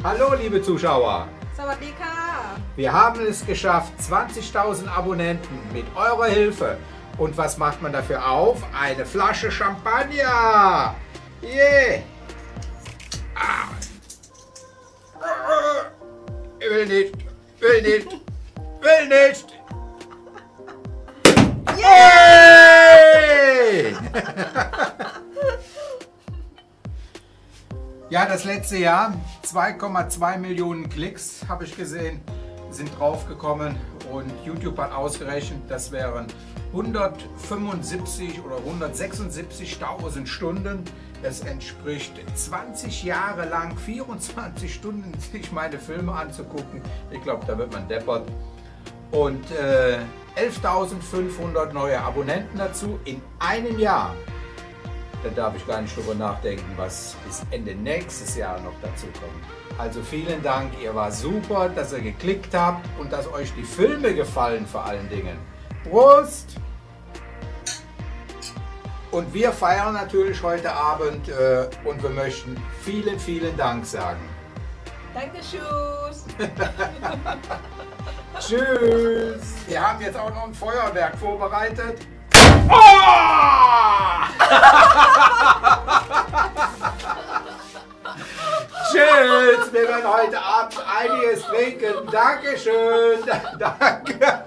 Hallo liebe Zuschauer, สวัสดีค่ะ wir haben es geschafft, 20.000 Abonnenten mit eurer Hilfe. Und was macht man dafür auf? Eine Flasche Champagner! Yeah! Ah. Ich will nicht, will nicht, will nicht! Yay! Ja, das letzte Jahr, 2,2 Millionen Klicks, habe ich gesehen, sind draufgekommen und YouTube hat ausgerechnet, das wären 175 oder 176.000 Stunden. Das entspricht 20 Jahre lang, 24 Stunden sich meine Filme anzugucken. Ich glaube, da wird man deppert. Und 11.500 neue Abonnenten dazu in einem Jahr. Da darf ich gar nicht drüber nachdenken, was bis Ende nächstes Jahr noch dazu kommt. Also vielen Dank, ihr war super, dass ihr geklickt habt und dass euch die Filme gefallen vor allen Dingen. Prost! Und wir feiern natürlich heute Abend und wir möchten vielen, vielen Dank sagen. Danke, tschüss. Tschüss! Wir haben jetzt auch noch ein Feuerwerk vorbereitet. Oh! Tschüss! Wir werden heute Abend einiges trinken. Dankeschön! Danke!